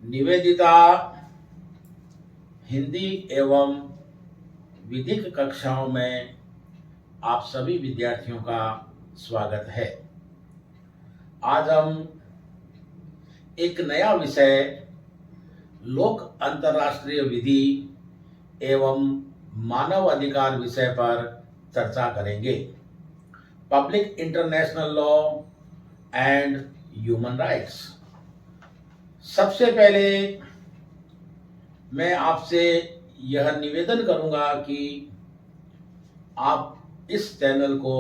निवेदिता हिंदी एवं विधिक कक्षाओं में आप सभी विद्यार्थियों का स्वागत है। आज हम एक नया विषय लोक अंतर्राष्ट्रीय विधि एवं मानव अधिकार विषय पर चर्चा करेंगे। Public international law and human rights. सबसे पहले मैं आपसे यह निवेदन करूंगा कि आप इस चैनल को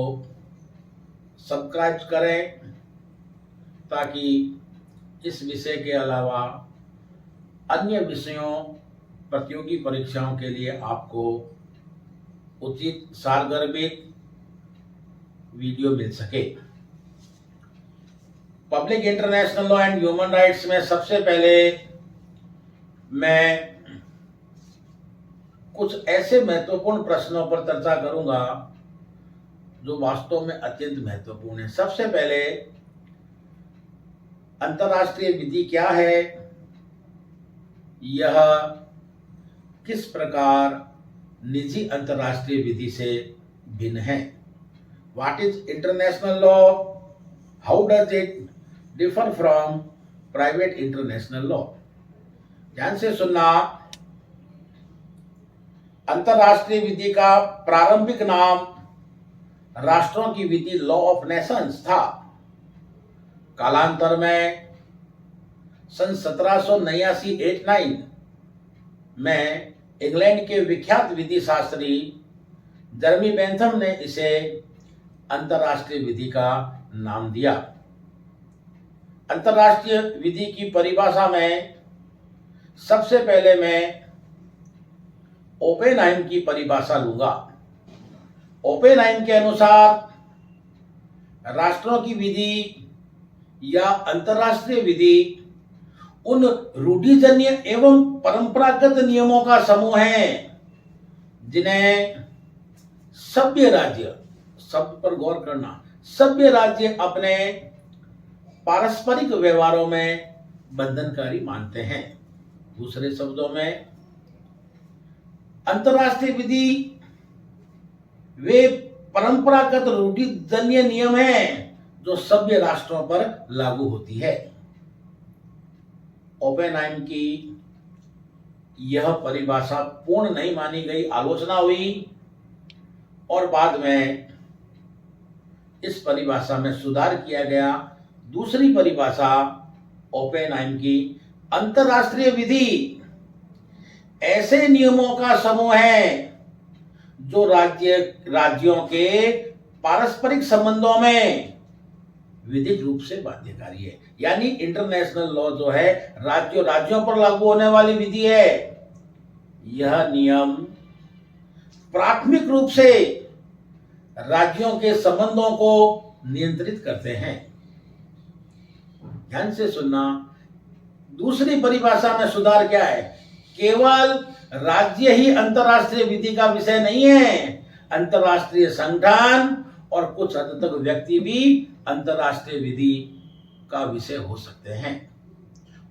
सब्सक्राइब करें ताकि इस विषय के अलावा अन्य विषयों प्रतियोगी परीक्षाओं के लिए आपको उचित सारगर्भित वीडियो मिल सके। Public international law and human rights में सबसे पहले मैं कुछ ऐसे महत्वपूर्ण प्रश्नों पर चर्चा करूंगा जो वास्तव में अत्यंत महत्वपूर्ण है। सबसे पहले अंतर्राष्ट्रीय विधि क्या है, यह किस प्रकार निजी अंतर्राष्ट्रीय विधि से भिन्न है। What is international law, how does it differ from private international law. ध्यान से सुनना। अंतर्राष्ट्रीय विधि का प्रारंभिक नाम राष्ट्रों की विधि लॉ ऑफ नेशंस था। कालांतर में सन 1789 में इंग्लैंड के विख्यात विधि शास्त्री जर्मी बेंथम ने इसे अंतर्राष्ट्रीय विधि का नाम दिया। अंतर्राष्ट्रीय विधि की परिभाषा में सबसे पहले मैं ओपेनहाइम की परिभाषा लूंगा। ओपेनहाइम के अनुसार राष्ट्रों की विधि या अंतर्राष्ट्रीय विधि उन रूढ़िजन्य एवं परंपरागत नियमों का समूह है जिन्हें सभ्य राज्य, शब्द पर गौर करना, सभ्य राज्य अपने पारस्परिक व्यवहारों में बंधनकारी मानते हैं। दूसरे शब्दों में अंतर्राष्ट्रीय विधि वे परंपरागत रूढ़िजन्य नियम हैं जो सभ्य राष्ट्रों पर लागू होती है। ओपेनहाइम की यह परिभाषा पूर्ण नहीं मानी गई, आलोचना हुई और बाद में इस परिभाषा में सुधार किया गया। दूसरी परिभाषा ओपेनहाइम की, अंतर्राष्ट्रीय विधि ऐसे नियमों का समूह है जो राज्यों के पारस्परिक संबंधों में विधिक रूप से बाध्यकारी है। यानी इंटरनेशनल लॉ जो है राज्यों पर लागू होने वाली विधि है। यह नियम प्राथमिक रूप से राज्यों के संबंधों को नियंत्रित करते हैं। ध्यान से सुनना। दूसरी परिभाषा में सुधार क्या है, केवल राज्य ही अंतर्राष्ट्रीय विधि का विषय नहीं है, अंतर्राष्ट्रीय संगठन और कुछ हद तक व्यक्ति भी अंतर्राष्ट्रीय विधि का विषय हो सकते हैं।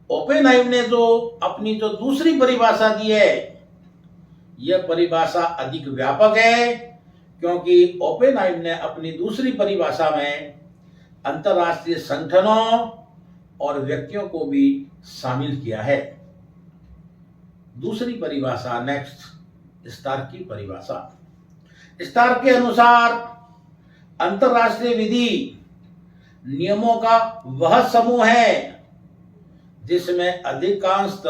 ओपेनहाइम ने जो अपनी दूसरी परिभाषा दी है, यह परिभाषा अधिक व्यापक है क्योंकि ओपेनहाइम ने अपनी दूसरी परिभाषा में अंतर्राष्ट्रीय संगठनों और व्यक्तियों को भी शामिल किया है। दूसरी परिभाषा, नेक्स्ट, स्टार्क की परिभाषा। स्टार्क के अनुसार अंतर्राष्ट्रीय विधि नियमों का वह समूह है जिसमें अधिकांश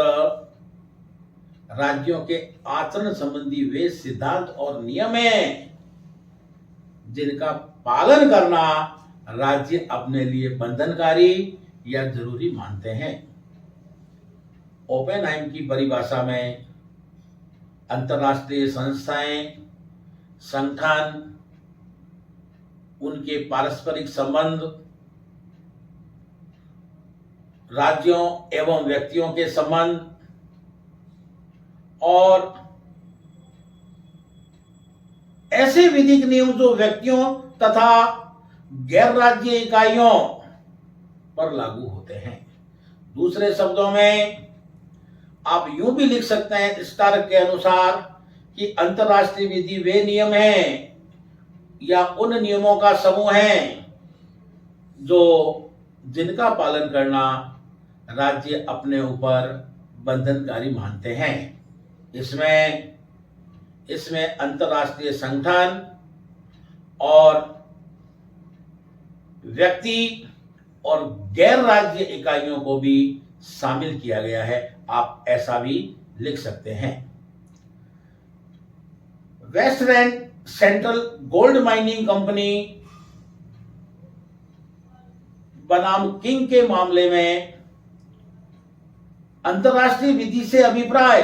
राज्यों के आचरण संबंधी वे सिद्धांत और नियम हैं जिनका पालन करना राज्य अपने लिए बंधनकारी या जरूरी मानते हैं। ओपेनहाइम की परिभाषा में अंतर्राष्ट्रीय संस्थाएं, संगठन, उनके पारस्परिक संबंध, राज्यों एवं व्यक्तियों के संबंध और ऐसे विधिक नियम जो व्यक्तियों तथा गैर राज्य इकाइयों पर लागू होते हैं। दूसरे शब्दों में आप यूं भी लिख सकते हैं इस तर्क के अनुसार कि अंतर्राष्ट्रीय विधि वे नियम हैं या उन नियमों का समूह है जो जिनका पालन करना राज्य अपने ऊपर बंधनकारी मानते हैं। इसमें इसमें अंतर्राष्ट्रीय संगठन और व्यक्ति और गैर राज्य इकाइयों को भी शामिल किया गया है। आप ऐसा भी लिख सकते हैं। Westland Central Gold Mining Company बनाम किंग के मामले में अंतर्राष्ट्रीय विधि से अभिप्राय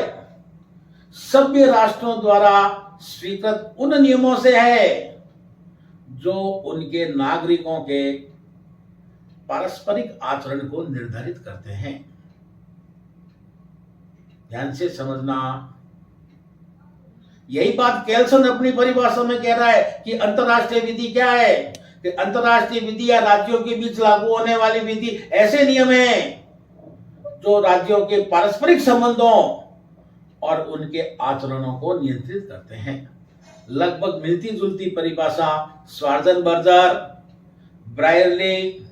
सभ्य राष्ट्रों द्वारा स्वीकृत उन नियमों से है जो उनके नागरिकों के पारस्परिक आचरण को निर्धारित करते हैं। ध्यान से समझना, यही बात केल्सन अपनी परिभाषा में कह रहा है कि अंतर्राष्ट्रीय विधि क्या है, कि अंतर्राष्ट्रीय विधि या राज्यों के बीच लागू होने वाली विधि ऐसे नियम हैं जो राज्यों के पारस्परिक संबंधों और उनके आचरणों को नियंत्रित करते हैं। लगभग मिलती जुलती परिभाषा स्वार्जनबर्गर, ब्रायरली,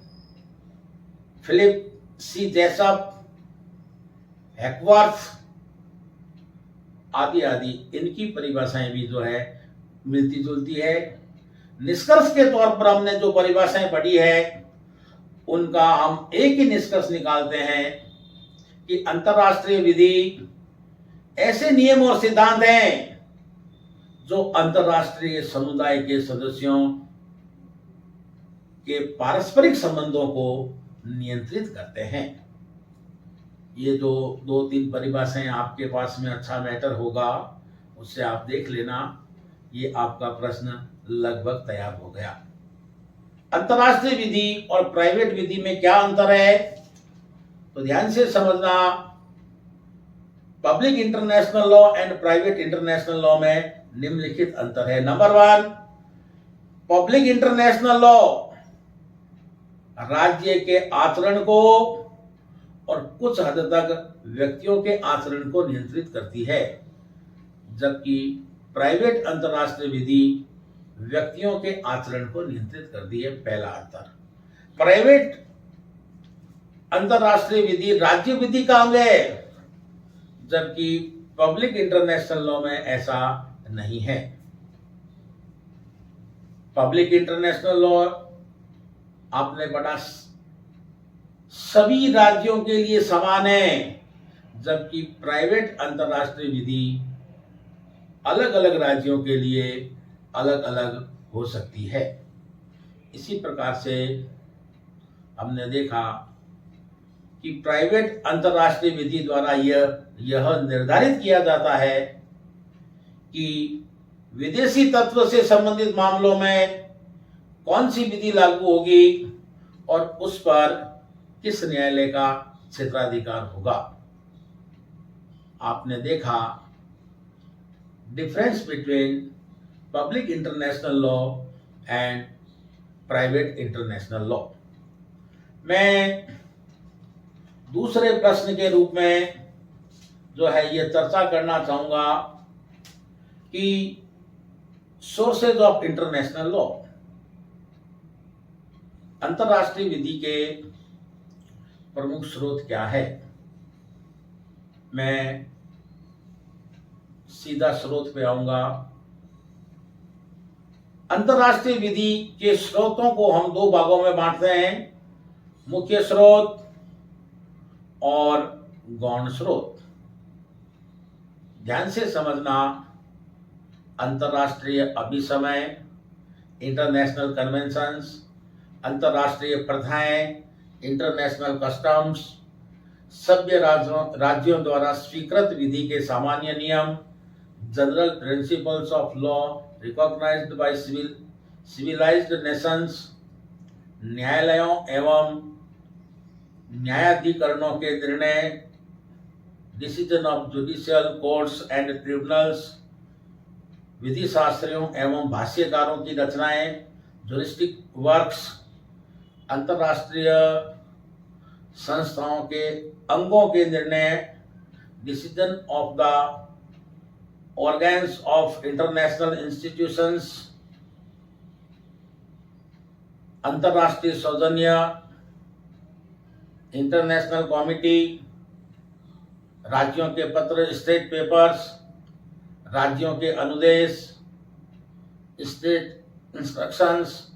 फिलिप सी जेसप, हैकवर्थ आदि आदि इनकी परिभाषाएं भी जो है मिलती जुलती है। निष्कर्ष के तौर पर हमने जो परिभाषाएं पढ़ी है उनका हम एक ही निष्कर्ष निकालते हैं कि अंतर्राष्ट्रीय विधि ऐसे नियम और सिद्धांत हैं जो अंतर्राष्ट्रीय समुदाय के सदस्यों के पारस्परिक संबंधों को नियंत्रित करते हैं। ये जो दो तीन परिभाषाएं आपके पास में अच्छा मैटर होगा, उससे आप देख लेना, ये आपका प्रश्न लगभग तैयार हो गया। अंतर्राष्ट्रीय विधि और प्राइवेट विधि में क्या अंतर है, तो ध्यान से समझना। Public international law and private international law में निम्नलिखित अंतर है। नंबर 1, पब्लिक इंटरनेशनल लॉ राज्य के आचरण को और कुछ हद तक व्यक्तियों के आचरण को नियंत्रित करती है, जबकि प्राइवेट अंतर्राष्ट्रीय विधि व्यक्तियों के आचरण को नियंत्रित करती है। पहला अंतर, प्राइवेट अंतर्राष्ट्रीय विधि राज्य विधि का अंग है, जबकि पब्लिक इंटरनेशनल लॉ में ऐसा नहीं है। पब्लिक इंटरनेशनल लॉ आपने पढ़ा सभी राज्यों के लिए समान है, जबकि प्राइवेट अंतर्राष्ट्रीय विधि अलग अलग राज्यों के लिए अलग अलग हो सकती है। इसी प्रकार से हमने देखा कि प्राइवेट अंतर्राष्ट्रीय विधि द्वारा यह निर्धारित किया जाता है कि विदेशी तत्व से संबंधित मामलों में कौन सी विधि लागू होगी और उस पर किस न्यायालय का क्षेत्राधिकार होगा। आपने देखा difference between public international law and private international law. मैं दूसरे प्रश्न के रूप में जो है ये चर्चा करना चाहूंगा कि सोर्सेज ऑफ इंटरनेशनल लॉ, अंतर्राष्ट्रीय विधि के प्रमुख स्रोत क्या है। मैं सीधा स्रोत पे आऊंगा। अंतर्राष्ट्रीय विधि के स्रोतों को हम दो भागों में बांटते हैं, मुख्य स्रोत और गौण स्रोत। ध्यान से समझना, अंतर्राष्ट्रीय अभिसमय, इंटरनेशनल कन्वेंशंस, अंतर्राष्ट्रीय प्रथाएं, इंटरनेशनल कस्टम्स, सभ्य राज्यों द्वारा स्वीकृत विधि के सामान्य नियम, general principles of law recognised by civilised nations, न्यायालयों एवं न्यायाधिकरणों के निर्णय, decision of judicial courts and tribunals, विधि शास्त्रियों एवं भाष्यकारों की रचनाएं, ज्यूरिस्टिक वर्क्स, अंतर्राष्ट्रीय संस्थाओं के अंगों के निर्णय, decision of the organs of international institutions, अंतर्राष्ट्रीय सौजन्य, इंटरनेशनल कमिटी, राज्यों के पत्र स्टेट पेपर्स, राज्यों के अनुदेश, स्टेट इंस्ट्रक्शंस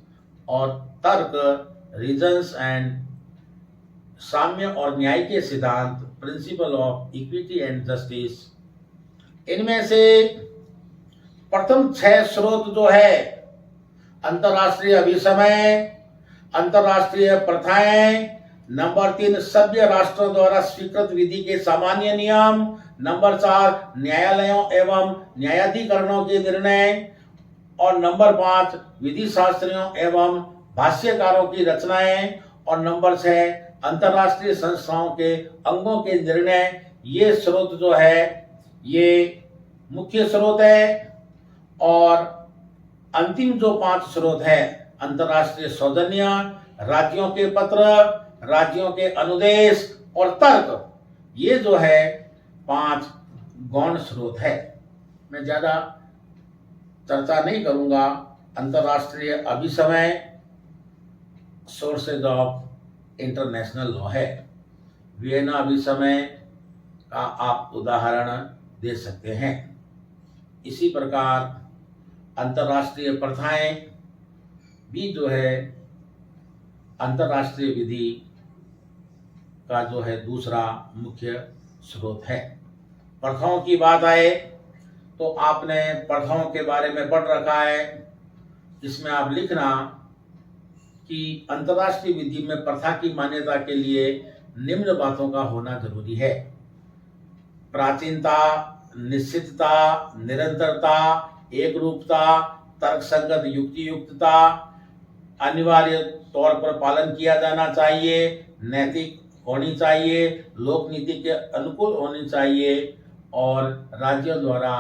और तर्क, रीजंस एंड साम्य और न्याय के सिद्धांत, principle of equity and justice. इनमें से प्रथम 6 स्रोत जो है अंतर्राष्ट्रीय अभिसमय, अंतर्राष्ट्रीय प्रथाएं, नंबर 3 सभ्य राष्ट्रों द्वारा स्वीकृत विधि के सामान्य नियम, नंबर 4 न्यायालयों एवं न्यायाधिकरणों के निर्णय और नंबर 5 विधि शास्त्रियों एवं भाष्यकारों की रचनाएं और नंबर 6 अंतर्राष्ट्रीय संस्थाओं के अंगों के निर्णय। ये स्रोत जो है ये मुख्य स्रोत है। और अंतिम जो 5 स्रोत है अंतर्राष्ट्रीय सौजन्य, राज्यों के पत्र, राज्यों के अनुदेश और तर्क, ये जो है 5 गौण स्रोत है। मैं ज्यादा चर्चा नहीं करूंगा। अंतर्राष्ट्रीय अभिसमय सोर्सेज ऑफ इंटरनेशनल लॉ है। वियना अभिसमय का आप उदाहरण दे सकते हैं। इसी प्रकार अंतर्राष्ट्रीय प्रथाएं भी जो है अंतर्राष्ट्रीय विधि का जो है दूसरा मुख्य स्रोत है। प्रथाओं की बात आए तो आपने प्रथाओं के बारे में पढ़ रखा है। इसमें आप लिखना कि अंतर्राष्ट्रीय विधि में प्रथा की मान्यता के लिए निम्न बातों का होना जरूरी है: प्राचीनता, निश्चितता, निरंतरता, एक रूपता, तर्कसंगत युक्ति युक्तता, अनिवार्य तौर पर पालन किया जाना चाहिए, नैतिक होनी चाहिए, लोक नीति के अनुकूल होनी चाहिए और राज्यों द्वारा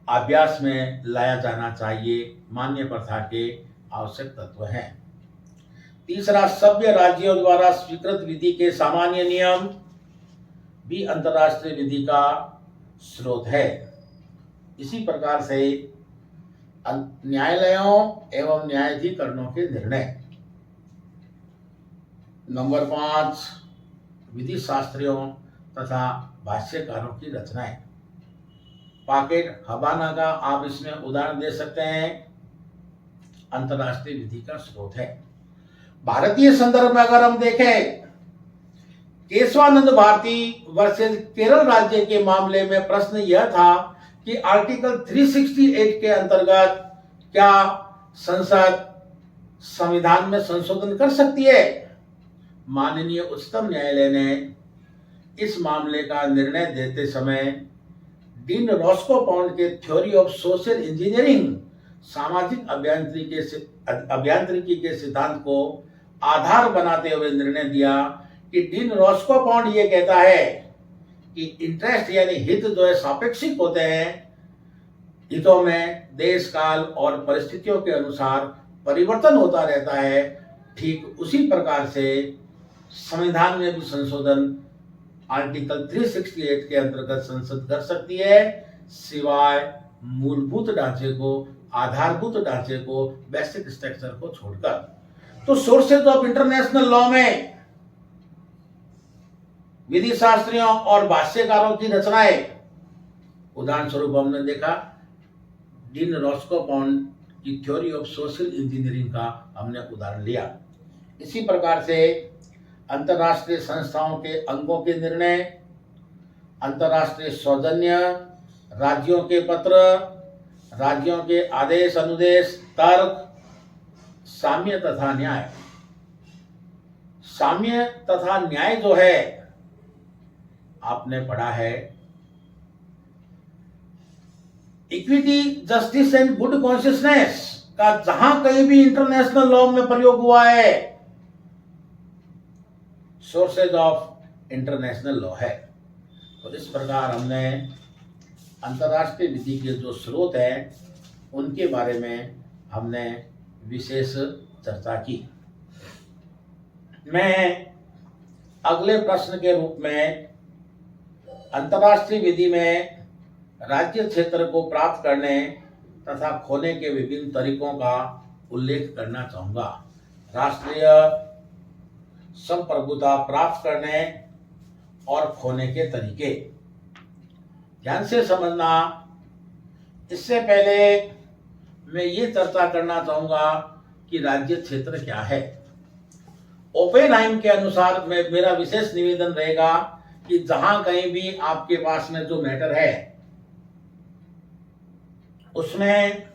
अभ्यास में लाया जाना चाहिए। मान्य प्रथा के आवश्यक तत्व हैं। तीसरा, सभ्य राज्यों द्वारा स्वीकृत विधि के सामान्य नियम भी अंतर्राष्ट्रीय विधि का स्रोत है। इसी प्रकार से न्यायालयों एवं न्यायाधिकरणों के निर्णय। नंबर 5 विधि शास्त्रियों तथा भाष्यकारों की रचनाएं। पॉकेट हवाना का आप इसमें उदाहरण दे सकते हैं, अंतर्राष्ट्रीय विधि का स्रोत है। भारतीय संदर्भ में अगर हम देखें, केशवानंद भारती वर्सेस केरल राज्य के मामले में प्रश्न यह था कि आर्टिकल 368 के अंतर्गत क्या संसद संविधान में संशोधन कर सकती है। माननीय उच्चतम न्यायालय ने इस मामले का निर्णय देते समय डीन रॉस्को पाउंड के थ्योरी ऑफ सोशल इंजीनियरिंग, सामाजिक अभियांत्रिकी के सिद्धांत को आधार बनाते हुए निर्णय दिया कि डीन रॉस्को पाउंड ये कहता है कि इंटरेस्ट यानी हित जो है सापेक्षिक होते हैं। हितों में देश काल और परिस्थितियों के अनुसार परिवर्तन होता रहता है। ठीक उसी प्रकार से संविधान में भी संशोधन आर्टिकल 368 के अंतर्गत संसद कर सकती है, सिवाय मूलभूत ढांचे को, आधारभूत ढांचे को, बेसिक स्ट्रक्चर को छोड़कर। तो सोर्सेज ऑफ इंटरनेशनल लॉ में विधि शास्त्रियों और भाष्यकारों की रचनाएं, उदाहरण स्वरूप हमने देखा डीन रॉस्को पाउंड की थ्योरी ऑफ सोशल इंजीनियरिंग का हमने उदाहरण लिया। इसी प्रकार से अंतर्राष्ट्रीय संस्थाओं के अंगों के निर्णय, अंतर्राष्ट्रीय सौजन्य, राज्यों के पत्र, राज्यों के आदेश अनुदेश, तर्क, साम्य तथा न्याय। साम्य तथा न्याय जो है आपने पढ़ा है, equity, justice and good consciousness का जहां कहीं भी इंटरनेशनल लॉ में प्रयोग हुआ है, सोर्सेज ऑफ इंटरनेशनल लॉ है। तो इस प्रकार हमने अंतर्राष्ट्रीय विधि के जो स्रोत हैं उनके बारे में हमने विशेष चर्चा की। मैं अगले प्रश्न के रूप में अंतर्राष्ट्रीय विधि में राज्य क्षेत्र को प्राप्त करने तथा खोने के विभिन्न तरीकों का उल्लेख करना चाहूंगा। राष्ट्रीय संप्रभुता प्राप्त करने और खोने के तरीके ध्यान से समझना। इससे पहले मैं ये चर्चा करना चाहूंगा कि राज्य क्षेत्र क्या है। ओपेनहाइम के अनुसार मेरा विशेष निवेदन रहेगा कि जहां कहीं भी आपके पास में जो मैटर है उसमें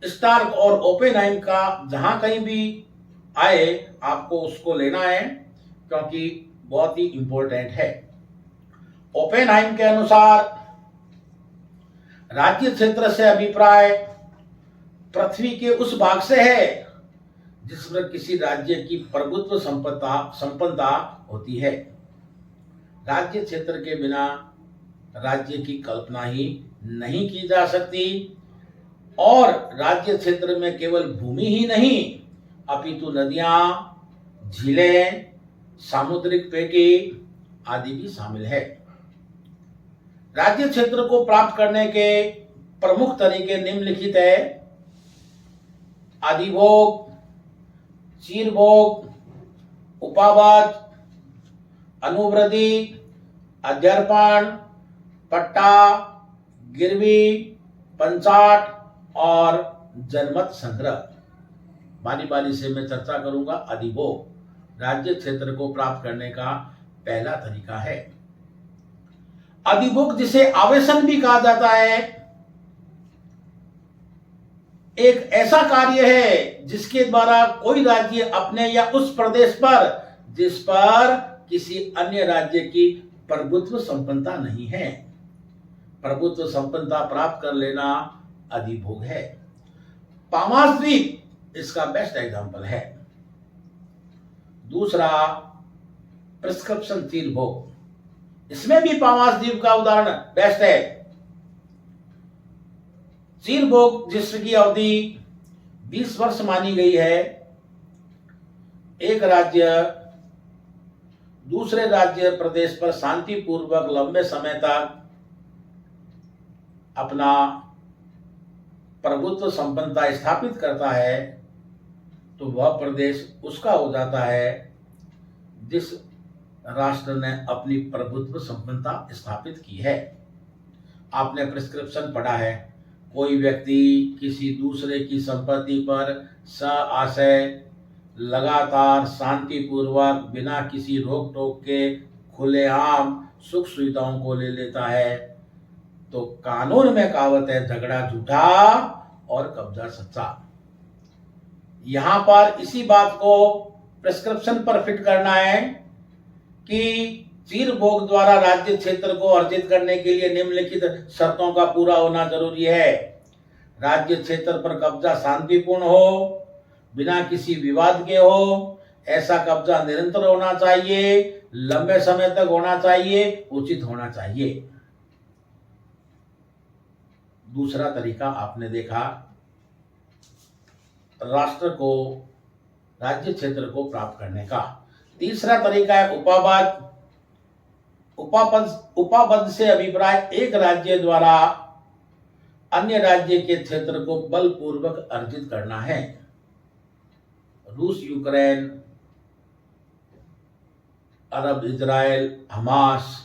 स्टार्क और ओपेनहाइम का जहां कहीं भी आए आपको उसको लेना है, क्योंकि बहुत ही इंपॉर्टेंट है। ओपेनहाइम के अनुसार राज्य क्षेत्र से अभिप्राय पृथ्वी के उस भाग से है जिसमें किसी राज्य की प्रभुत्व संपन्नता होती है। राज्य क्षेत्र के बिना राज्य की कल्पना ही नहीं की जा सकती, और राज्य क्षेत्र में केवल भूमि ही नहीं अपितु नदियां, झीलें, सामुद्रिक पेटी आदि भी शामिल है। राज्य क्षेत्र को प्राप्त करने के प्रमुख तरीके निम्नलिखित है। अधिभोग, चीरभोग, उपावाद, अनुवृद्धि, अध्यर्पण, पट्टा, गिरवी, पंचाट और जनमत संग्रह। बारी बारी से मैं चर्चा करूंगा। अधिभोग राज्य क्षेत्र को प्राप्त करने का पहला तरीका है। अधिभोग जिसे आवेशन भी कहा जाता है, एक ऐसा कार्य है जिसके द्वारा कोई राज्य अपने या उस प्रदेश पर जिस पर किसी अन्य राज्य की प्रभुत्व संपन्नता नहीं है, प्रभुत्व संपन्नता प्राप्त कर लेना अधिभोग है। पामास द्वीप इसका बेस्ट एग्जांपल है। दूसरा प्रिस्क्रिप्शन चीरभोग, इसमें भी पामास द्वीप का उदाहरण बेस्ट है। चीरभोग जिसकी अवधि 20 वर्ष मानी गई है। एक राज्य दूसरे राज्य प्रदेश पर शांतिपूर्वक लंबे समय तक अपना प्रभुत्व संपन्नता स्थापित करता है तो वह प्रदेश उसका हो जाता है जिस राष्ट्र ने अपनी प्रभुत्व संपन्नता स्थापित की है। आपने प्रिस्क्रिप्शन पढ़ा है, कोई व्यक्ति किसी दूसरे की संपत्ति पर सआशय लगातार शांतिपूर्वक बिना किसी रोक टोक के खुलेआम सुख सुविधाओं को ले लेता है तो कानून में कहावत है, झगड़ा झूठा और कब्जा सच्चा। यहां पर इसी बात को प्रिस्क्रिप्शन पर फिट करना है कि चीरभोग द्वारा राज्य क्षेत्र को अर्जित करने के लिए निम्नलिखित शर्तों का पूरा होना जरूरी है। राज्य क्षेत्र पर कब्जा शांतिपूर्ण हो, बिना किसी विवाद के हो, ऐसा कब्जा निरंतर होना चाहिए, लंबे समय तक होना चाहिए, उचित होना चाहिए। दूसरा तरीका आपने देखा राष्ट्र को राज्य क्षेत्र को प्राप्त करने का। तीसरा तरीका है उपावाद। उपापद से अभिप्राय एक राज्य द्वारा अन्य राज्य के क्षेत्र को बलपूर्वक अर्जित करना है। रूस यूक्रेन, अरब इजराइल हमास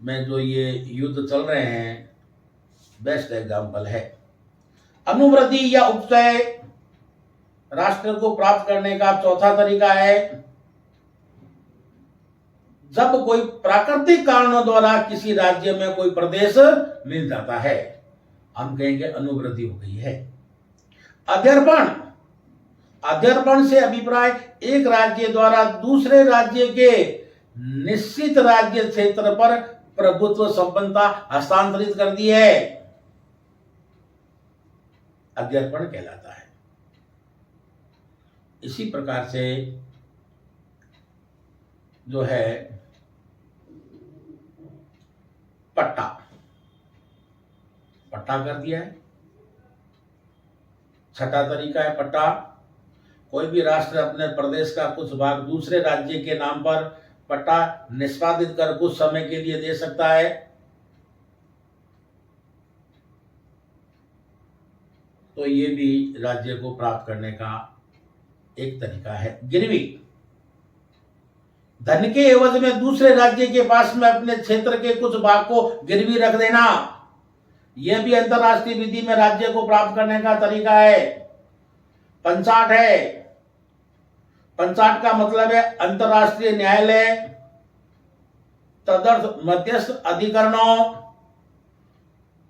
में जो ये युद्ध चल रहे हैं बेस्ट एग्जाम्पल है। अनुवृद्धि या उपचय राष्ट्र को प्राप्त करने का चौथा तरीका है जब कोई प्राकृतिक कारणों द्वारा किसी राज्य में कोई प्रदेश मिल जाता है, हम कहेंगे अनुवृद्धि हो गई है। अध्यर्पण, अध्यर्पण से अभिप्राय एक राज्य द्वारा दूसरे राज्य के निश्चित राज्य क्षेत्र पर प्रभुत्व संपन्नता हस्तांतरित कर दी है, अध्यर्पण कहलाता है। इसी प्रकार से जो है पट्टा, पट्टा कर दिया है। छठा तरीका है पट्टा। कोई भी राष्ट्र अपने प्रदेश का कुछ भाग दूसरे राज्य के नाम पर पट्टा निष्पादित कर कुछ समय के लिए दे सकता है। तो ये भी राज्य को प्राप्त करने का एक तरीका है। गिरवी, धन के एवज में दूसरे राज्य के पास में अपने क्षेत्र के कुछ भाग को गिरवी रख देना, यह भी अंतरराष्ट्रीय विधि में राज्य को प्राप्त करने का तरीका है। पंचाट है, पंचाट का मतलब है अंतरराष्ट्रीय न्यायालय तदर्थ मध्यस्थ अधिकरणों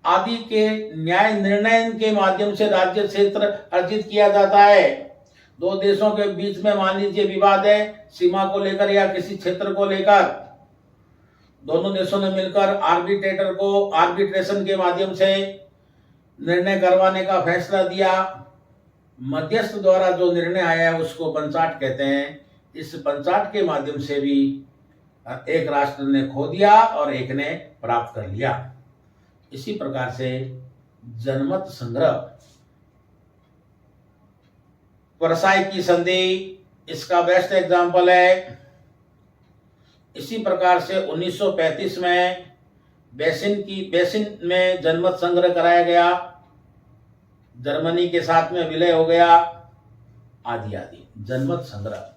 आदि के न्याय निर्णय के माध्यम से राज्य क्षेत्र अर्जित किया जाता है। दो देशों के बीच में मान लीजिए विवाद है, सीमा को लेकर या किसी क्षेत्र को लेकर, दोनों देशों ने मिलकर आर्बिट्रेटर को आर्बिट्रेशन के माध्यम से निर्णय करवाने का फैसला दिया। मध्यस्थ द्वारा जो निर्णय आया है उसको पंचाट कहते हैं। इस पंचाट के माध्यम से भी एक राष्ट्र ने खो दिया और एक ने प्राप्त कर लिया। इसी प्रकार से जनमत संग्रह, वर्साई की संधि इसका बेस्ट एग्जाम्पल है। इसी प्रकार से 1935 में बेसिन में जनमत संग्रह कराया गया, जर्मनी के साथ में विलय हो गया, आदि आदि। जनमत संग्रह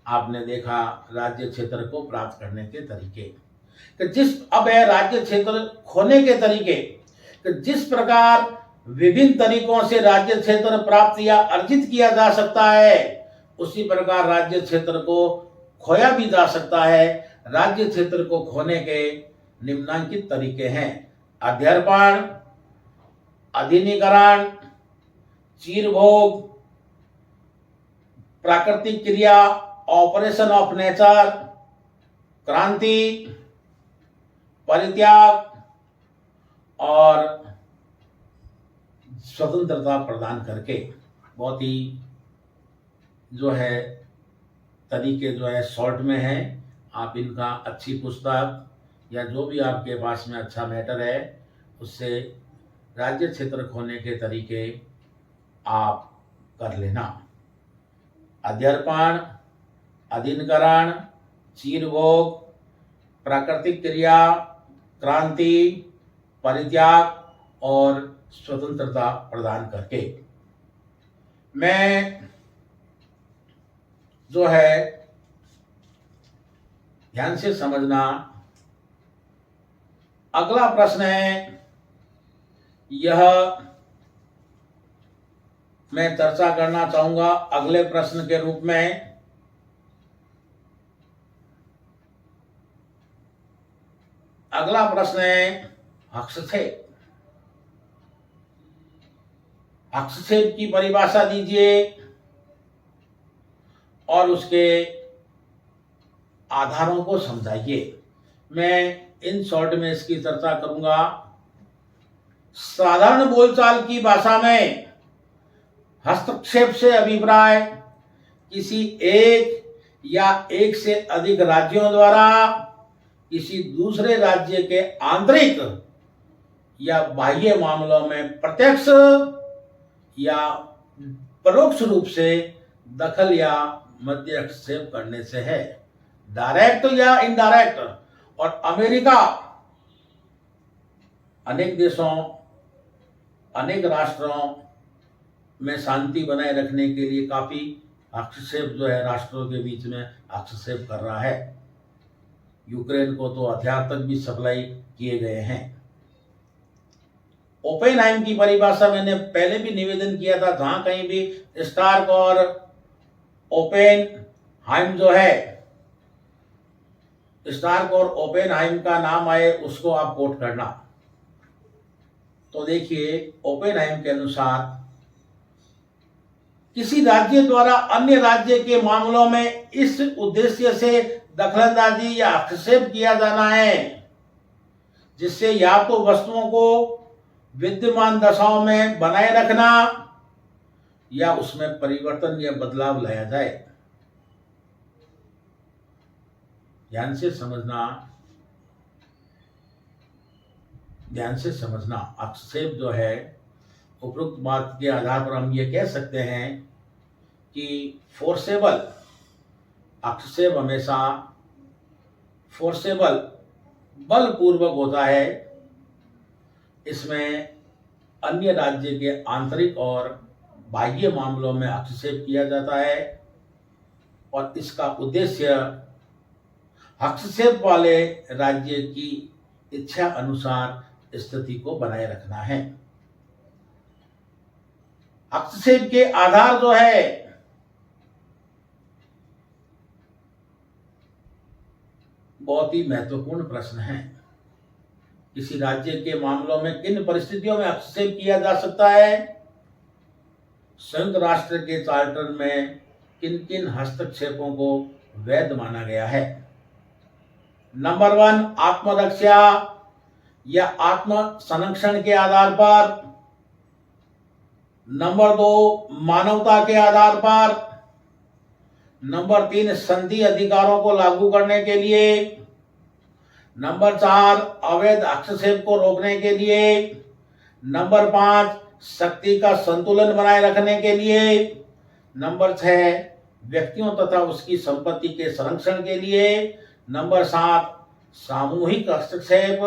आपने देखा राज्य क्षेत्र को प्राप्त करने के तरीके। कि अब है राज्य क्षेत्र खोने के तरीके। कि जिस प्रकार विभिन्न तरीकों से राज्य क्षेत्र प्राप्त या अर्जित किया जा सकता है, उसी प्रकार राज्य क्षेत्र को खोया भी जा सकता है। राज्य क्षेत्र को खोने के निम्नलिखित तरीके हैं: अध्यर्पण, अधिनिकरण, चीरभोग, प्राकृतिक क्रिया, ऑपरेशन ऑफ नेचर, क्रांति, परित्याग और स्वतंत्रता प्रदान करके। बहुत ही जो है तरीके जो है शॉर्ट में है। आप इनका अच्छी पुस्तक या जो भी आपके पास में अच्छा मैटर है उससे राज्य क्षेत्र खोने के तरीके आप कर लेना। अध्यर्पण, अधिनिकरण, चीरभोग, प्राकृतिक क्रिया, क्रांति, परित्याग और स्वतंत्रता प्रदान करके। मैं जो है ध्यान से समझना। अगला प्रश्न है, यह मैं चर्चा करना चाहूंगा अगले प्रश्न के रूप में। अगला प्रश्न है हस्तक्षेप। हस्तक्षेप की परिभाषा दीजिए और उसके आधारों को समझाइए। मैं इन शॉर्ट में इसकी चर्चा करूंगा। साधारण बोलचाल की भाषा में हस्तक्षेप से अभिप्राय किसी एक या एक से अधिक राज्यों द्वारा किसी दूसरे राज्य के आंतरिक या बाह्य मामलों में प्रत्यक्ष या परोक्ष रूप से दखल या मध्यस्थेप करने से है। डायरेक्ट या इनडायरेक्ट। और अमेरिका अनेक देशों, अनेक राष्ट्रों में शांति बनाए रखने के लिए काफी हस्तक्षेप जो है राष्ट्रों के बीच में हस्तक्षेप कर रहा है। यूक्रेन को तो हथियार तक भी सप्लाई किए गए हैं। ओपेनहाइम की परिभाषा मैंने पहले भी निवेदन किया था। जहां कहीं भी स्टार्क और ओपेनहाइम जो है, स्टार्क और ओपेनहाइम का नाम आए उसको आप कोट करना। तो देखिए, ओपेनहाइम के अनुसार किसी राज्य द्वारा अन्य राज्य के मामलों में इस उद्देश्य से दखलंदाजी या हस्तक्षेप किया जाना है जिससे या तो वस्तुओं को विद्यमान दशाओं में बनाए रखना या उसमें परिवर्तन या बदलाव लाया जाए। ध्यान से समझना, ध्यान से समझना। हस्तक्षेप जो है, उपरोक्त बात के आधार पर हम ये कह सकते हैं कि फोर्सेबल हस्तक्षेप हमेशा फोर्सेबल, बलपूर्वक होता है। इसमें अन्य राज्य के आंतरिक और बाह्य मामलों में हस्तक्षेप किया जाता है और इसका उद्देश्य हस्तक्षेप वाले राज्य की इच्छा अनुसार स्थिति को बनाए रखना है। हस्तक्षेप के आधार जो है बहुत ही महत्वपूर्ण प्रश्न है। किसी राज्य के मामलों में किन परिस्थितियों में हस्तक्षेप किया जा सकता है? संयुक्त राष्ट्र के चार्टर में किन किन हस्तक्षेपों को वैध माना गया है? नंबर 1, आत्मरक्षा या आत्म संरक्षण के आधार पर। नंबर 2, मानवता के आधार पर। नंबर 3, संधि अधिकारों को लागू करने के लिए। नंबर 4, अवैध हस्तक्षेप को रोकने के लिए। नंबर 5, शक्ति का संतुलन बनाए रखने के लिए। नंबर 6, व्यक्तियों तथा उसकी संपत्ति के संरक्षण के लिए। नंबर 7, सामूहिक हस्तक्षेप।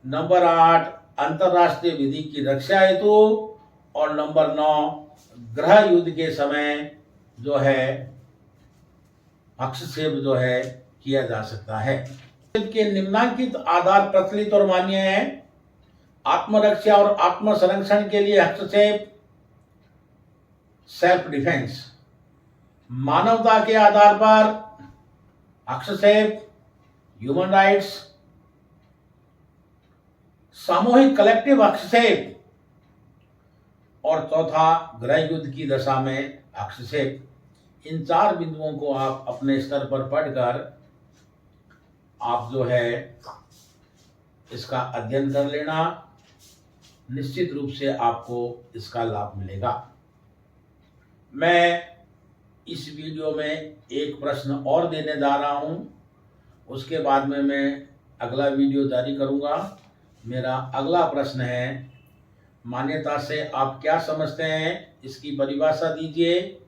नंबर 8, अंतरराष्ट्रीय विधि की रक्षा हेतु। और नंबर 9, गृह युद्ध के समय जो है हस्तक्षेप जो है किया जा सकता है। के निम्नलिखित आधार प्रचलित और मान्य है। आत्मरक्षा और आत्म संरक्षण के लिए हस्तक्षेप, सेल्फ डिफेंस। मानवता के आधार पर हस्तक्षेप, ह्यूमन राइट्स। सामूहिक कलेक्टिव हस्तक्षेप और चौथा गृह युद्ध की दशा में हस्तक्षेप। इन 4 बिंदुओं को आप अपने स्तर पर पढ़कर आप जो है इसका अध्ययन कर लेना। निश्चित रूप से आपको इसका लाभ मिलेगा। मैं इस वीडियो में एक प्रश्न और देने जा रहा हूं, उसके बाद में मैं अगला वीडियो जारी करूंगा। मेरा अगला प्रश्न है, मान्यता से आप क्या समझते हैं? इसकी परिभाषा दीजिए।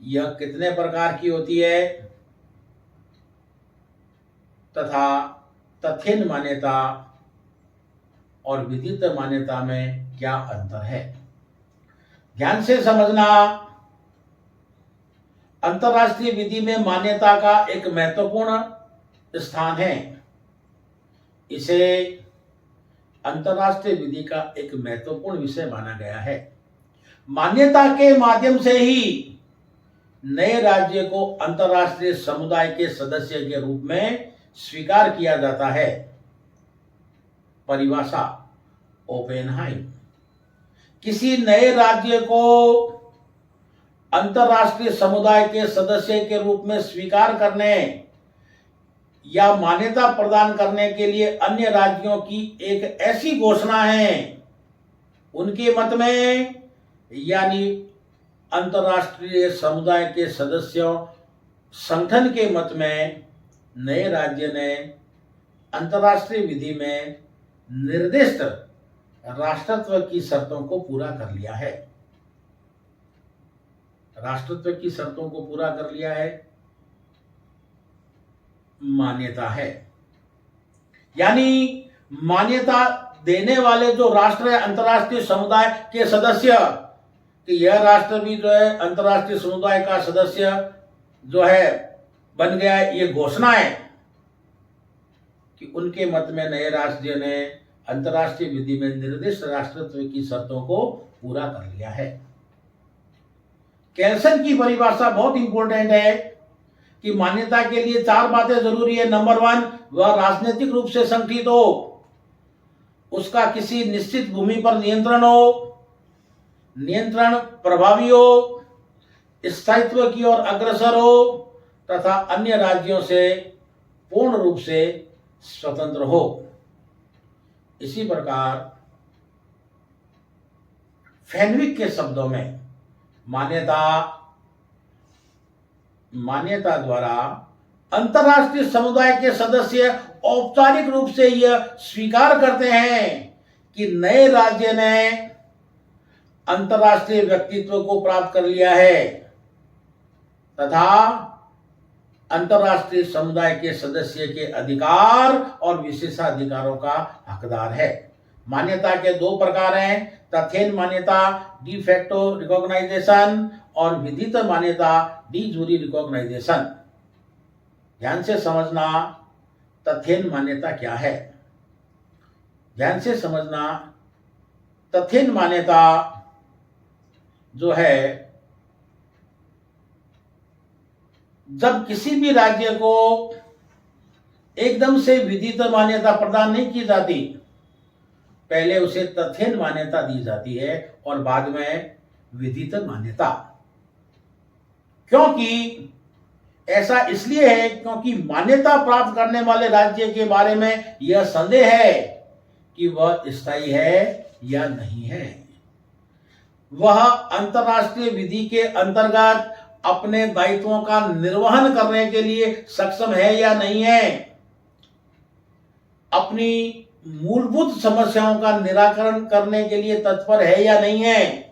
यह कितने प्रकार की होती है तथा तथ्यन मान्यता और विदित मान्यता में क्या अंतर है? ध्यान से समझना। अंतरराष्ट्रीय विधि में मान्यता का एक महत्वपूर्ण स्थान है। इसे अंतरराष्ट्रीय विधि का एक महत्वपूर्ण विषय माना गया है। मान्यता के माध्यम से ही नए राज्य को अंतरराष्ट्रीय समुदाय के सदस्य के रूप में स्वीकार किया जाता है। परिभाषा ओपेनहाइम। किसी नए राज्य को अंतरराष्ट्रीय समुदाय के सदस्य के रूप में स्वीकार करने या मान्यता प्रदान करने के लिए अन्य राज्यों की एक ऐसी घोषणा है, उनके मत में, यानी अंतरराष्ट्रीय समुदाय के सदस्यों संगठन के मत में, नए राज्य ने अंतरराष्ट्रीय विधि में निर्दिष्ट राष्ट्रत्व की शर्तों को पूरा कर लिया है। राष्ट्रत्व की शर्तों को पूरा कर लिया है, मान्यता है। यानी मान्यता देने वाले जो राष्ट्र है, अंतरराष्ट्रीय समुदाय के सदस्य, कि यह राष्ट्र भी जो है अंतरराष्ट्रीय समुदाय का सदस्य जो है बन गया है, ये घोषणा है कि उनके मत में नए राज्य ने अंतरराष्ट्रीय विधि में निर्दिष्ट राष्ट्रत्व की शर्तों को पूरा कर लिया है। केल्सन की परिभाषा बहुत इंपॉर्टेंट है कि मान्यता के लिए 4 बातें जरूरी है। नंबर 1, वह राजनीतिक रूप से संगठित हो, उसका किसी निश्चित भूमि पर नियंत्रण हो, नियंत्रण प्रभावी हो, स्थायित्व की ओर अग्रसर हो तथा अन्य राज्यों से पूर्ण रूप से स्वतंत्र हो। इसी प्रकार फेनविक के शब्दों में मान्यता द्वारा अंतरराष्ट्रीय समुदाय के सदस्य औपचारिक रूप से यह स्वीकार करते हैं कि नए राज्य ने अंतरराष्ट्रीय व्यक्तित्व को प्राप्त कर लिया है तथा अंतर्राष्ट्रीय समुदाय के सदस्य के अधिकार और विशेषाधिकारों का हकदार है। मान्यता के दो प्रकार हैं, तथ्यन मान्यता डी फैक्टो रिकॉग्नाइजेशन और विधित मान्यता डी जूरी रिकॉग्नाइजेशन। ध्यान से समझना तथ्यन मान्यता क्या है। ध्यान से समझना तथ्यन मान्यता जो है, जब किसी भी राज्य को एकदम से विधित मान्यता प्रदान नहीं की जाती, पहले उसे तथ्यन मान्यता दी जाती है और बाद में विधित मान्यता। क्योंकि ऐसा इसलिए है क्योंकि मान्यता प्राप्त करने वाले राज्य के बारे में यह संदेह है कि वह स्थायी है या नहीं है, वह अंतर्राष्ट्रीय विधि के अंतर्गत अपने दायित्वों का निर्वहन करने के लिए सक्षम है या नहीं है, अपनी मूलभूत समस्याओं का निराकरण करने के लिए तत्पर है या नहीं है।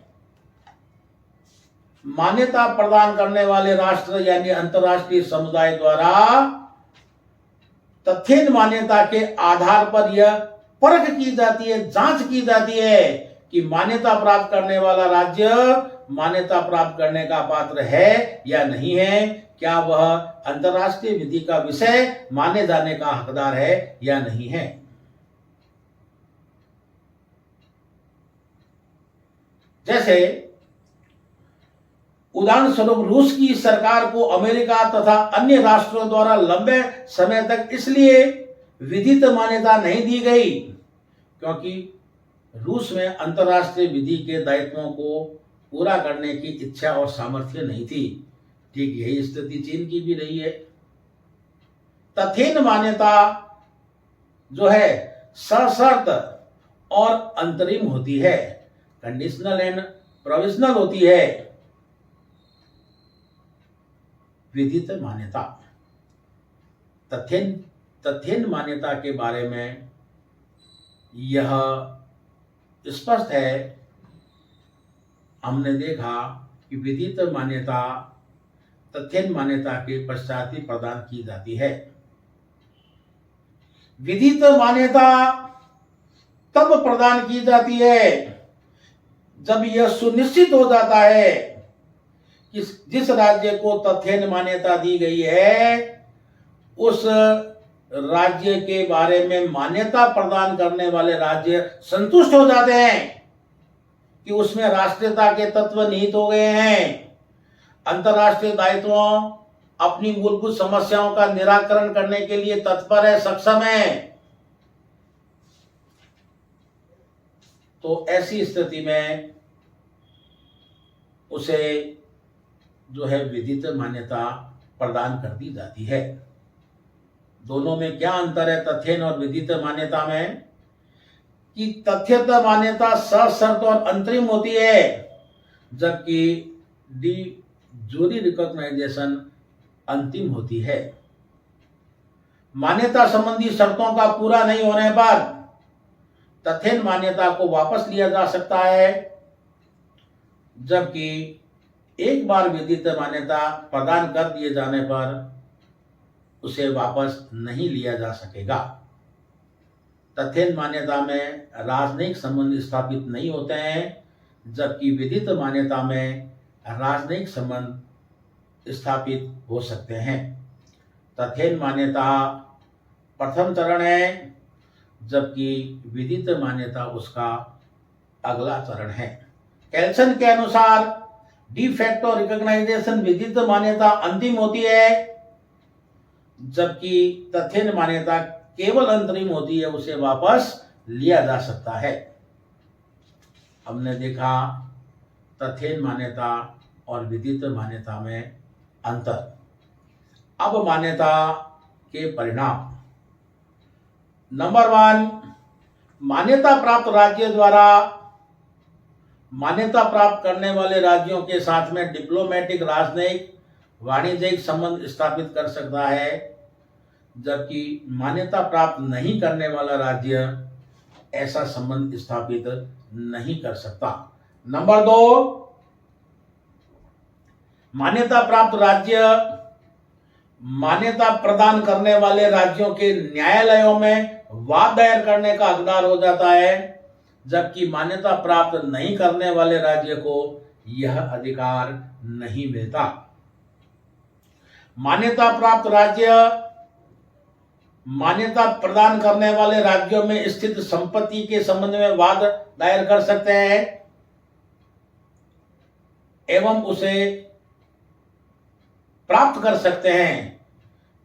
मान्यता प्रदान करने वाले राष्ट्र यानी अंतर्राष्ट्रीय समुदाय द्वारा तथ्यन मान्यता के आधार पर यह परख की जाती है, जांच की जाती है कि मान्यता प्राप्त करने वाला राज्य मान्यता प्राप्त करने का पात्र है या नहीं है, क्या वह अंतर्राष्ट्रीय विधि का विषय माने जाने का हकदार है या नहीं है। जैसे उदाहरण स्वरूप रूस की सरकार को अमेरिका तथा अन्य राष्ट्रों द्वारा लंबे समय तक इसलिए विधित मान्यता नहीं दी गई क्योंकि रूस में अंतर्राष्ट्रीय विधि के दायित्वों को पूरा करने की इच्छा और सामर्थ्य नहीं थी। ठीक यही स्थिति चीन की भी रही है। तथ्यन मान्यता जो है सशर्त और अंतरिम होती है, कंडीशनल एंड प्रोविजनल होती है। विधित मान्यता, तथ्यन मान्यता के बारे में यह स्पष्ट है। हमने देखा कि विधित मान्यता तथ्यन मान्यता के पश्चात ही प्रदान की जाती है। विधित मान्यता तब प्रदान की जाती है जब यह सुनिश्चित हो जाता है कि जिस राज्य को तथ्यन मान्यता दी गई है उस राज्य के बारे में मान्यता प्रदान करने वाले राज्य संतुष्ट हो जाते हैं कि उसमें राष्ट्रीयता के तत्व निहित हो गए हैं, अंतर्राष्ट्रीय दायित्वों अपनी मूलभूत समस्याओं का निराकरण करने के लिए तत्पर है, सक्षम है। तो ऐसी स्थिति में उसे जो है विधित मान्यता प्रदान कर दी जाती है। दोनों में क्या अंतर है तथ्यन और विधित मान्यता में, कि तथ्यत मान्यता सशर्त और अंतरिम होती है, जबकि डी जूरी रिकॉग्नाइजेशन अंतिम होती है। मान्यता संबंधी शर्तों का पूरा नहीं होने पर तथ्यन मान्यता को वापस लिया जा सकता है, जबकि एक बार विधित मान्यता प्रदान कर दिए जाने पर उसे वापस नहीं लिया जा सकेगा। तथ्यन मान्यता में राजनयिक संबंध स्थापित नहीं होते हैं, जबकि विधित मान्यता में राजनयिक संबंध स्थापित हो सकते हैं। तथ्यन मान्यता प्रथम चरण है, जबकि विधित मान्यता उसका अगला चरण है। कैल्सन के अनुसार डी फैक्टो रिकॉग्नाइजेशन विधित मान्यता अंतिम होती है, जबकि तथ्यन मान्यता केवल अंतरिम होती है, उसे वापस लिया जा सकता है। हमने देखा तथ्यन मान्यता और विधित मान्यता में अंतर। अब मान्यता के परिणाम। नंबर 1, मान्यता प्राप्त राज्य द्वारा मान्यता प्राप्त करने वाले राज्यों के साथ में डिप्लोमेटिक, राजनयिक, वाणिज्यिक संबंध स्थापित कर सकता है, जबकि मान्यता प्राप्त नहीं करने वाला राज्य ऐसा संबंध स्थापित नहीं कर सकता। नंबर 2, मान्यता प्राप्त राज्य मान्यता प्रदान करने वाले राज्यों के न्यायालयों में वाद दायर करने का हकदार हो जाता है, जबकि मान्यता प्राप्त नहीं करने वाले राज्य को यह अधिकार नहीं मिलता। मान्यता प्राप्त राज्य मान्यता प्रदान करने वाले राज्यों में स्थित संपत्ति के संबंध में वाद दायर कर सकते हैं एवं उसे प्राप्त कर सकते हैं,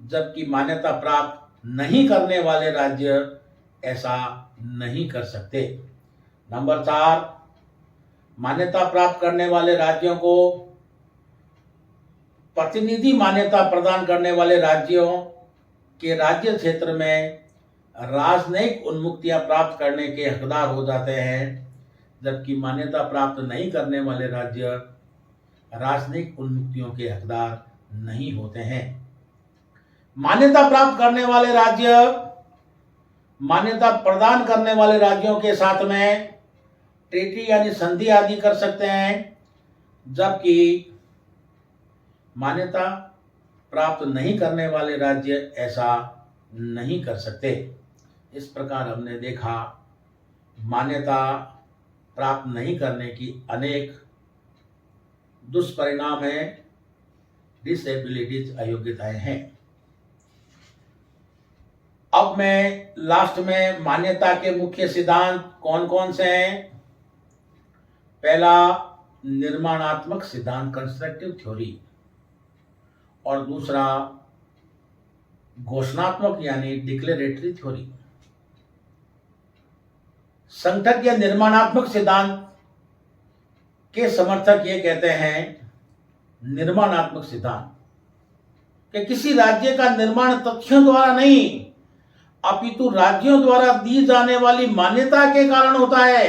जबकि मान्यता प्राप्त नहीं करने वाले राज्य ऐसा नहीं कर सकते। नंबर 4, मान्यता प्राप्त करने वाले राज्यों को प्रतिनिधि मान्यता प्रदान करने वाले राज्यों के राज्य क्षेत्र में राजनयिक उन्मुक्तियां प्राप्त करने के हकदार हो जाते हैं, जबकि मान्यता प्राप्त नहीं करने वाले राज्य राजनयिक उन्मुक्तियों के हकदार नहीं होते हैं। मान्यता प्राप्त करने वाले राज्य मान्यता प्रदान करने वाले राज्यों के साथ में ट्रीटी यानी संधि आदि कर सकते हैं, जबकि मान्यता प्राप्त नहीं करने वाले राज्य ऐसा नहीं कर सकते। इस प्रकार हमने देखा मान्यता प्राप्त नहीं करने की अनेक दुष्परिणाम हैं, डिसेबिलिटीज, अयोग्यताएं हैं। अब मैं लास्ट में मान्यता के मुख्य सिद्धांत कौन कौन से हैं। पहला, निर्माणात्मक सिद्धांत, कंस्ट्रक्टिव थ्योरी, और दूसरा घोषणात्मक यानी डिक्लेरेटरी थ्योरी। संगठक या निर्माणात्मक सिद्धांत के समर्थक ये कहते हैं, निर्माणात्मक सिद्धांत कि किसी राज्य का निर्माण तथ्यों द्वारा नहीं अपितु राज्यों द्वारा दी जाने वाली मान्यता के कारण होता है।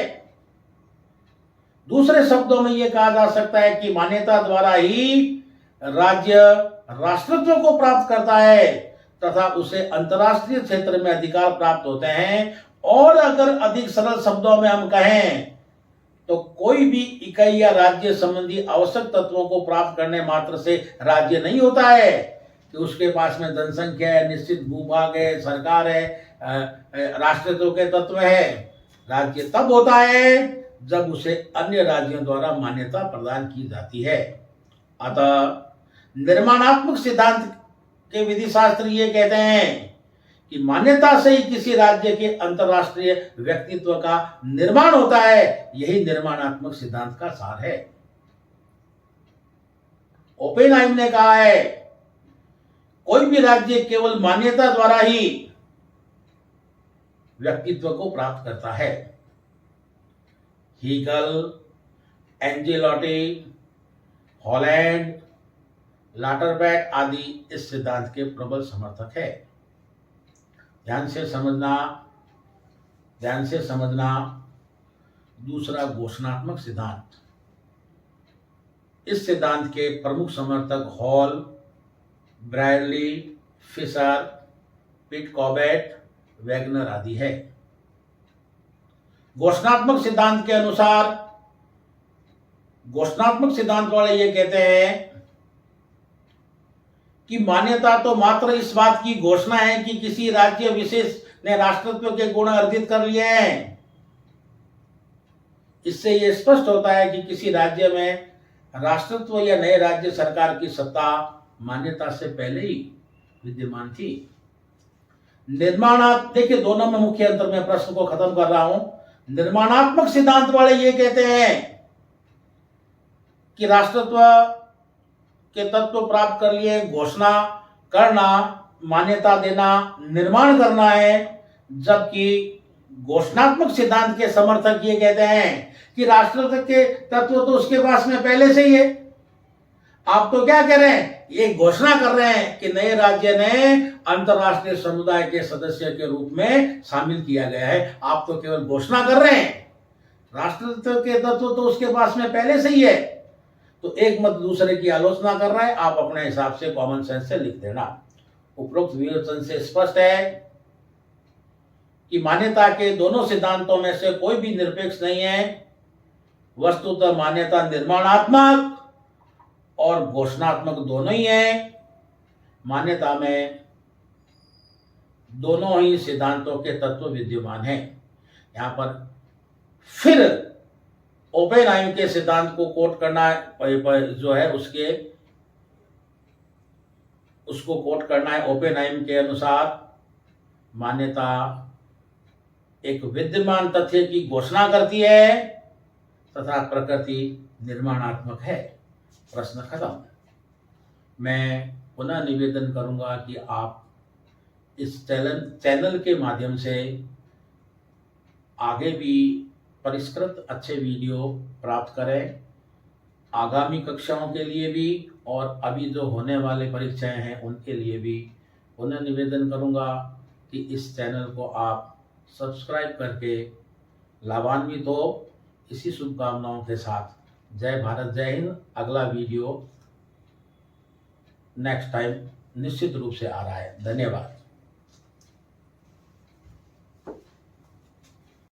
दूसरे शब्दों में यह कहा जा सकता है कि मान्यता द्वारा ही राज्य राष्ट्रत्व को प्राप्त करता है तथा उसे अंतर्राष्ट्रीय क्षेत्र में अधिकार प्राप्त होते हैं। और अगर अधिक सरल शब्दों में हम कहें तो कोई भी इकाई या राज्य संबंधी आवश्यक तत्वों को प्राप्त करने मात्र से राज्य नहीं होता है कि उसके पास में जनसंख्या है, निश्चित भूभाग है, सरकार है, राष्ट्रत्व के तत्व है। राज्य तब होता है जब उसे अन्य राज्यों द्वारा मान्यता प्रदान की जाती है। अतः निर्माणात्मक सिद्धांत के विधि शास्त्री ये कहते हैं कि मान्यता से ही किसी राज्य के अंतर्राष्ट्रीय व्यक्तित्व का निर्माण होता है। यही निर्माणात्मक सिद्धांत का सार है। ओपेनहाइम ने कहा है, कोई भी राज्य केवल मान्यता द्वारा ही व्यक्तित्व को प्राप्त करता है। हीगल, एंजेलोटी, हॉलैंड, लाटरबैट आदि इस सिद्धांत के प्रबल समर्थक है। ध्यान से समझना। दूसरा, घोषणात्मक सिद्धांत। इस सिद्धांत के प्रमुख समर्थक हॉल, ब्रायरली, फिशर, पिट कॉबेट, वैगनर आदि है। घोषणात्मक सिद्धांत के अनुसार घोषणात्मक सिद्धांत वाले ये कहते हैं कि मान्यता तो मात्र इस बात की घोषणा है कि किसी राज्य विशेष ने राष्ट्रत्व के गुण अर्जित कर लिए हैं। इससे यह स्पष्ट होता है कि किसी राज्य में राष्ट्रत्व या नए राज्य सरकार की सत्ता मान्यता से पहले ही विद्यमान थी। देखिए, दोनों में मुख्य अंतर, मैं प्रश्न को खत्म कर रहा हूं। निर्माणात्मक सिद्धांत वाले ये कहते हैं कि राष्ट्रत्व के तत्व प्राप्त कर लिए, घोषणा करना, मान्यता देना, निर्माण करना है, जबकि घोषणात्मक सिद्धांत के समर्थक ये कहते हैं कि राष्ट्रत्व के तत्व तो उसके पास में पहले से ही है। आप तो क्या कह रहे हैं, ये घोषणा कर रहे हैं कि नए राज्य ने अंतरराष्ट्रीय समुदाय के सदस्य के रूप में शामिल किया गया है। आप तो केवल घोषणा कर रहे हैं, राष्ट्रत्व के तत्व तो उसके पास में पहले से ही है। तो एक मत दूसरे की आलोचना कर रहा है, आप अपने हिसाब से कॉमन सेंस से लिख देना। उपरोक्त विवेचन से स्पष्ट है कि मान्यता के दोनों सिद्धांतों में से कोई भी निरपेक्ष नहीं है। वस्तुतः मान्यता निर्माणात्मक और घोषणात्मक दोनों ही है। मान्यता में दोनों ही सिद्धांतों के तत्व विद्यमान हैं। यहाँ पर फिर ओपेनहाइमर के सिद्धांत को कोट करना जो है उसको कोट करना है। ओपेनहाइमर के अनुसार मान्यता एक विद्यमान तथ्य की घोषणा करती है तथा प्रकृति निर्माणात्मक है। प्रश्न खत्म। मैं पुनः निवेदन करूंगा कि आप इस चैनल के माध्यम से आगे भी परिष्कृत अच्छे वीडियो प्राप्त करें, आगामी कक्षाओं के लिए भी और अभी जो होने वाले परीक्षाएं हैं उनके लिए भी। पुनः निवेदन करूंगा कि इस चैनल को आप सब्सक्राइब करके लाभान्वित हो। इसी शुभकामनाओं के साथ जय भारत, जय हिंद। अगला वीडियो नेक्स्ट टाइम निश्चित रूप से आ रहा है। धन्यवाद।